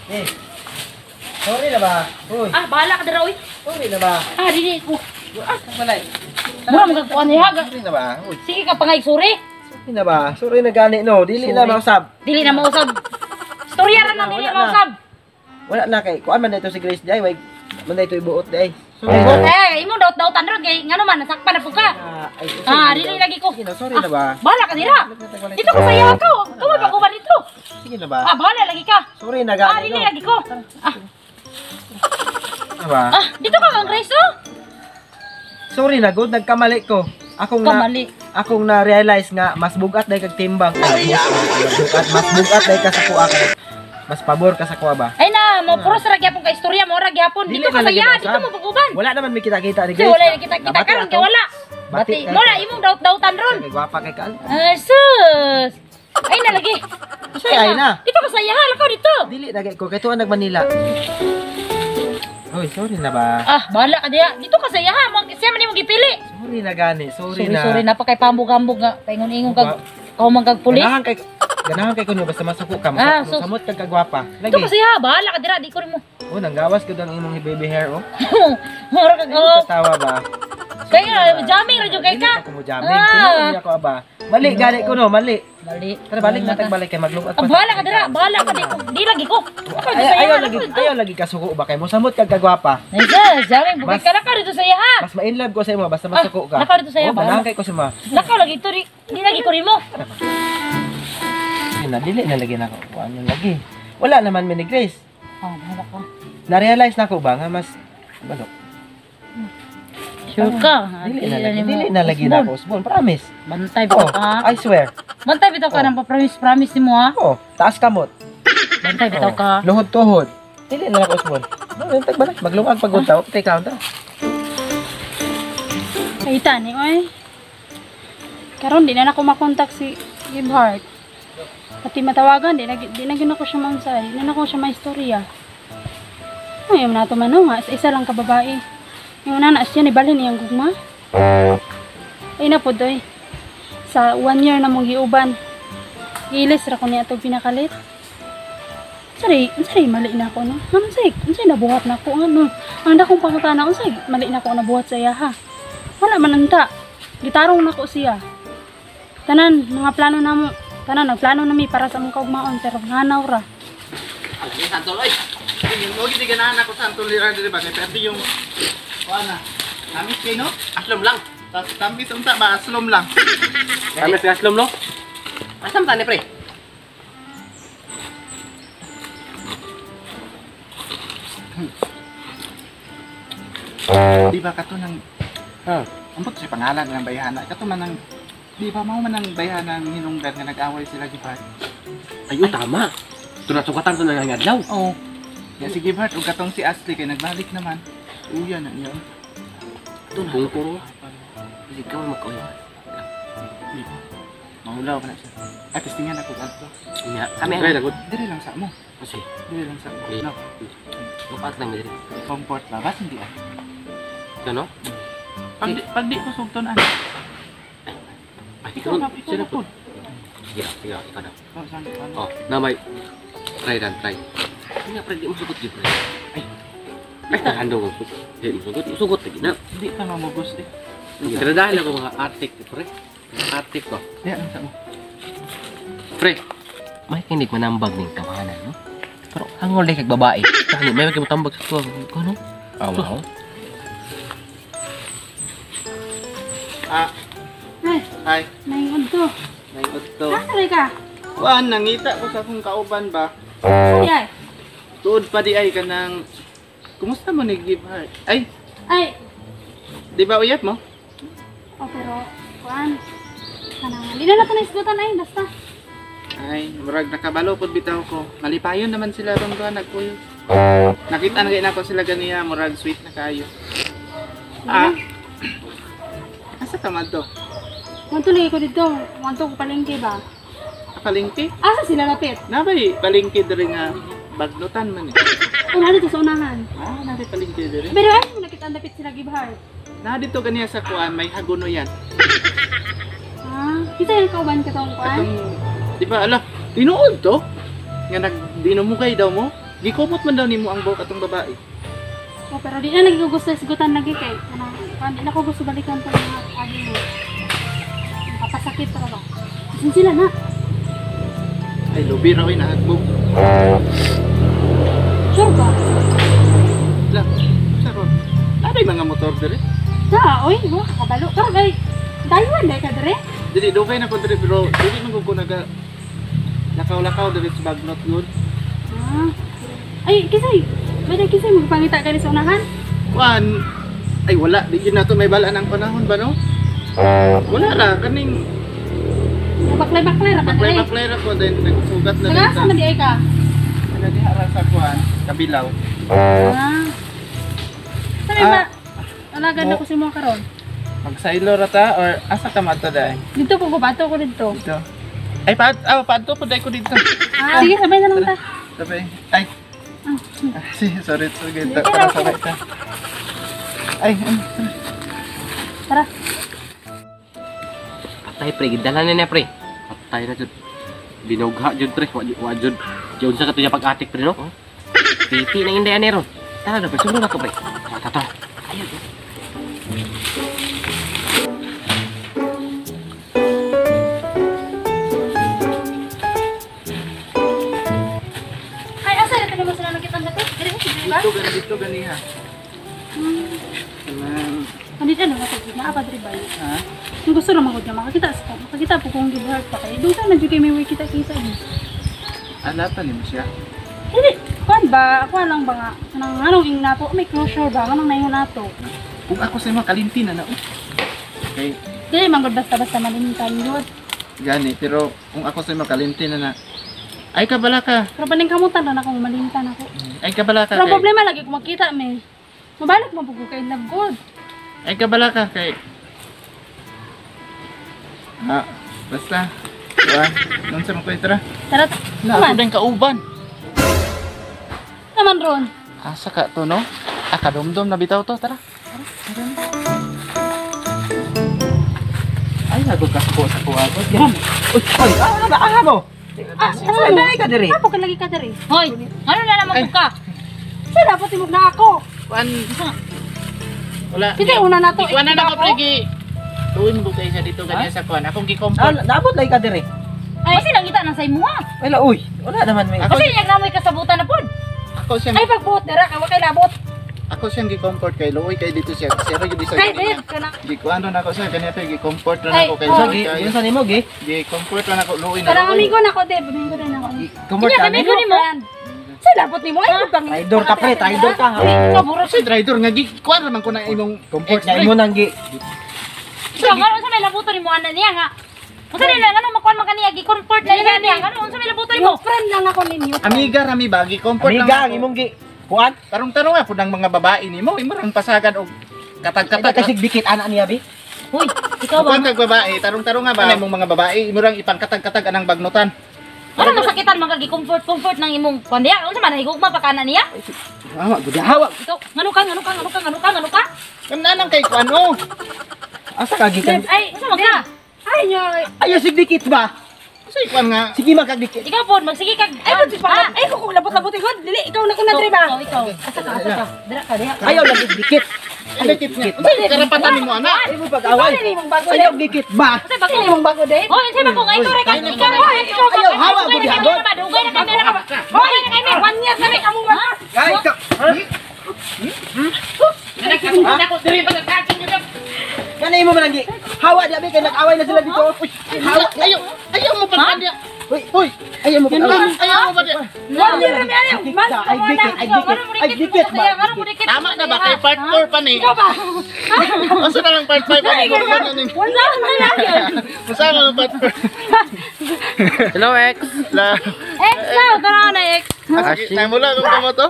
Eh. Sorry na ba? Uy. Ah, bahala ka dira, uy. Sorry na ba? Ah, dili ko. Ah, balay. Mura magkuan niya. Sorry na ba? Uy. Sige ka pangay, sorry. Sorry na ba? Sorry na gani no. Dili na mausab. Dili na mausab. Storya ra na dili Wala na. mausab. Wala na kay. Kuan man dito si Grace day, wag man dito ibuot day. Sorry. Eh, imo daw-dawtan ron kay ngano man nasakpan na pud ka. Ay, Ah, dili lagi ko. Sorry na ba? Bahala ka dira. Dito ko saya ka. Tuwa ba ko ba dito? Sige na ba? Ah, bahala lagi ka. Sorry na Ah, gani dili no. lagi ko. Ah, Na ba? ah, dito ka kang Grace, oh. Sorry na good, nagkamali ko. Kamali. Akong na-realize nga mas bugat day kag timbang. Mas bugat day ka sa kuha ka. Mas pabor ka sa kuha ba? Ay na, mo puro sa gyapon ka istorya mo ra gyapon. Dili Dito ka na lagi saya, mausab. dito mo paguban. Wala naman may kita-kita ni Kasi Grace. wala na kita karon kay wala. Bati, Bati, mo na imong daw-dawtan ron. Kay gwapa kay Kal. Ay, sus. Ay na lagi. Say ay na. Dito ka saya, lakaw dito. Dili na ko kay tuwa nag Manila. Oy, sorry na ba? Ah, bahala ka diya. Dito ka saya ha. Siya man imong gipili. Sorry na gani. Sorry na. Sorry, na pa kay pambog-ambog nga. Paingon-ingon kag man kag pulis. Ganahan kay kuno basta masuko ka. Ah, sus. Samot kag kagwapa. Dito ka saya, bahala ka dira, di ko rin mo. Oh, nanggawas ko ang imong baby hair oh. Mura kag oh. Katawa ba? Kaya jamming ra jud kay Dili ka. ako mo jamming. Tinuod ako ba? Mali gani ko no, mali. Bali. Tara balik na tagbalik kay maglubat Ah, bahala ka dira, bahala ka di lagi ko. Ayaw lagi ka suko ba kay mo samot kag kagwapa. Nice, jamming bukay ka lakaw dito saya ha. Mas ma-in love ko sa imo basta masuko ka. Lakaw dito saya, Oh, bahala. ganahan kay ko sa mga. Lakaw lagi to di lagi ko rin mo. Dili na lagi na ako. Ano lagi? Wala naman mi ni Grace. Ah, bahala ka. Na-realize na ko ba nga mas ano? Sure ka? Dili na lagi na ako. Usbon, promise. Bantay Oh, bitaw ka. I swear. Bantay bitaw ka nang pa-promise mo ha. Oh, taas kamot. Bantay bitaw ka. Luhod tuhod. Dili na ako usbon. Tagbalik maglungag pagod ta. Okay, count ta. Kaita ni oy. Karon di na ako makontak si Gibhart. Pati matawagan di na gina ko siya mansay. Di na ko siya maistorya. Ay, yung nato man nga, isa lang ka babae. Yung nana siya ni balhin iyang gugma. Ay na po doy. Sa 1 year na mong giuban. Giilis ra ko niya itong pinakalit. Unsay mali na ako no? Unsay nabuhat na ako ano? Ang dakong pangutana unsay mali na ako nabuhat sa iya ha. Wala man anta. Gitarong na ko siya. Tanan mga plano namo, tanan nagplano nami para sa mong kaugmaon pero nganaw ra. Ay, santol oy. Mo gid ganahan ako santol dira diri ba kay perdi yung kuana. Namis kay no? Aslom lang. Tas tamis unta ba aslom lang. Kami sa aslom no? Asam tani pre? Di ba kato nang ambot si pangalan ng bayhana. Kato man nang di ba mao man ang bayhana ng hinungdan nga nag-away sila Gibhart. Ayun, tama. Tunat-sukatan to na nga adlaw. Oo. Ya si Gibhart ug katong si Ashley kay nagbalik naman. Uya na niya. Ito na. Puro. Hindi ka mo makauli. Maulaw pa na siya. At testingan ako kadto. Nya, kami ay lagod. Diri lang sa mo. Kasi, Diri lang sa mo. Eh. No. lupat lang diri. Comfort ba? Bas hindi ah. Ano? Pag di ko sugton ano. Ay, Ikaw na, ikaw na po. Sige, ikaw na. Oh, saan ka? Oh, namay. Try dan, try. Hindi pre, di mo sugot di pre. Ay, handong ko. Di mo sugot, sugot lagi na. Di ka mamugos eh. Tinadahan ako mga artik pre. Artik ko. Di ano sa mo. Pre, may kinig manambag ning kamahanan, no? Pero hangol kay babae. Kani may magimutambag sa tuwa ko, no? Awaw. Ah, Ay, ay. naingod to. Naikot to. Nasari ka? Kuan, nangita ko sa akong kauban ba? Ay, Tuod pa di ay ka ng... Kumusta mo ni Gibhart? Ay, ay. di ba uyat mo? Oh, pero, kuan. Kanang, di na nato naisgutan ay, basta. Ay, murag nakabalo pod bitaw ko. Malipayon naman sila ron doon nagpuyo. Nakita na gayna ko sila ganiya, murag sweet na kayo. Ah. Asa ka man to? Wanto lagi ko dito. Wanto ko palengke ba? Palengke? Asa sila lapit? Nabay, palengke diri nga bagnutan man eh. Una dito sa unahan. Ah, nabay palengke diri. Pero ay, mo nakita ang lapit sila Gibhart. Na dito ganiya sa kuan, may haguno yan. Ah, kita yung kauban ka tong kuan? Katong, di ba ala, tinuod to? Nga nagdinomukay daw mo? Gikumot man daw nimo ang buhok atong babae. Oh, pero di na lagi ko gusto isgutan lagi kay. Di na ko gusto balikan pa yung mga agi mo. Nakapasakit para ba? Isin sila na. Ay, lubi raw inahagbog. Sure ba? Lang, saron. Ano yung mga motor dire? Na, oy, mo kabalo. Pero gay, daywan dai ka dire. Dili, dugay na ko dire, pero dili man ko lakaw-lakaw dire sa bagnot yun. Ah. Ay, kisay. Pwede kisay magpangita ka rin sa unahan. Kuan, ay wala, di yun na to may balaan ang panahon ba no? Wala ra, kaning Baklay-baklay ra ka dire. baklay ra ko din, nagsugat na din Sagasa man di ay ka. Nagdihara sa kuan, kabilaw. Ah. Sabi Ah. ba? Alagan na ko si mga karon. Magsaylo ra ta or asa ka mata dai? Dito ko bato ko dito. Dito. Ay paadto po dai ko dito. Ah, sige, sabay na lang ta. Sabi, ay. Sige, sorry, Sige, tara okay. sabay ta. Ay, Tara. Patay pre, gidalan na pre. Patay na jud. Binugha jud pre, wa jud. Jud sa katunya pag-atik pre no. Pipi na inday ani ron. Tara na pre, sunod na ko pre. Tara. Ayo. Ay, asa na tayo mo sila nakita natin? Dire mo, sige ba? dito ganiha. Andito na ako, naapa dire ba? Ha? Kung gusto naman ko dyan, makakita po kung gibhart pa kayo. Doon na dyan kayo may kita-kita niyo. Alata ni mo siya. Hindi, kuan ba? Kuan lang ba nga? Anong ing nato? May closure ba? Anong nayo nato? Kung ako sa mga kalinti na Okay, Dili, manggod basta-basta malintan yun. gani, pero kung ako sa mga kalinti na ay kabala ka. Pero paning kamutan na akong malintan ako. Ay kabala ka. Pero Kay, problema lagi kung makita me. Mabalik mo po kay nag-good. ay kabala ka kay. Basta. Diba? Nung sa mga tara. Tara, Na, ako naman. din kauban. Naman ron. Asa ka to, no? Kadumdum na bitaw to, tara. Ay, nagod ka sa kuha. Uy, ano ba? Aha mo! Ano na ka dire? Apo ka lagi ka diri. Hoy, ano na naman ka? Sa dapat timog na ako. Kuan. Wala. Sige, una na to. Ikuan na Ikita ako, ko. Pregi. Tuwin mo kayo sa dito ganyan sa kuan. Akong gikomfort. Dapat lang ka dire. Ay, kasi nakita na sa imo ah. Wala, uy. Wala naman may. Ako, Kasi niyag namoy kasabutan na pod. Ay, pagbuot dira, kaya kay labot. ako siyang gikomfort kay Luoy kay dito siya. Siya rin yung isa. Kay Dave, kana. Gikuan na ako siya. Kanya pa gikomfort na Ay, ako kay oh. So, Luoy. yun sa nimo, gi. Gikomfort na ako Luoy na Parang Luoy. amigo na ko, Dave. Amigo din ako. Kumort Kanya ka kami nimo. ni mo. Sa labot ni mo, ay, pang... Traidor ka pre, traidor ka. Kaburo Si driver nga gikuan naman ko na imong Comfort na imo nang gi. So, ano sa may labuto ni mo ana niya nga? Unsa nila ano makuan man kaniya gi-comfort na niya nga. Ano unsa may labuto ni mo? Yung friend lang ako ninyo. Amiga rami ba gikomfort lang Amiga, ang ako. imong gi. Kuan? Tarong-tarong nga po ng mga babae ni mo. Imo rang pasagan og Katag katag-katag. kasig dikit ana niya bi. Hoy, ikaw ba? Kuan kag babae, tarong-tarong nga ba imong mga babae, imo rang ipangkatag-katag anang bagnutan. Ano masakitan man kag comfort ng imong kuan diya? Unsa man higugma pa kana niya? Hawa gud hawa. Ikaw, ngano ka? Kananang kay kuan oh. Asa ka gikan? Ay, unsa man ka? Ay, nyo. Ayo sig dikit ba? Say kuan nga. Sige magkagdikit. Ikaw pod magsige kag Ay, pati pa. Ay, kung labot-labot ko. Dili, ikaw na ko na diri ba? Ikaw. Asa ka? Dira ka. Ayaw lang dikit. Ang dikit nga. Unsay karapatan nimo ana? Imo pag-away. Ano mong bago, Ayaw Dave? dikit ba? Unsa ba Ano mong bago, Dave? Hoy, unsa ba ko ngay tore ka? Ikaw. Ayaw, hawa, Dugay na gud, kamera ba? Dugay na kamera ba? Hoy, na kamera. 1 year kami kamo ba? Ay, ka. Ako diri ba nagkakin niyo? Kana imo man gi. Hawa di abi kay nag-away na sila dito. Hawa ayaw mo pa kanya. Uy, uy. Ayaw mo pag-away. Ayaw mo ba di? One year na yan. Mas, Ay dikit, ay dikit. Ay dikit ba? Tama na ba kay part 4 pa ni? ikaw ba? Asa na lang part 5 pa ni? Wala na lang yan. Asa na lang part 4? Hello, ex. La. Ex na, tara na ex. Sige, namula kung kamo to.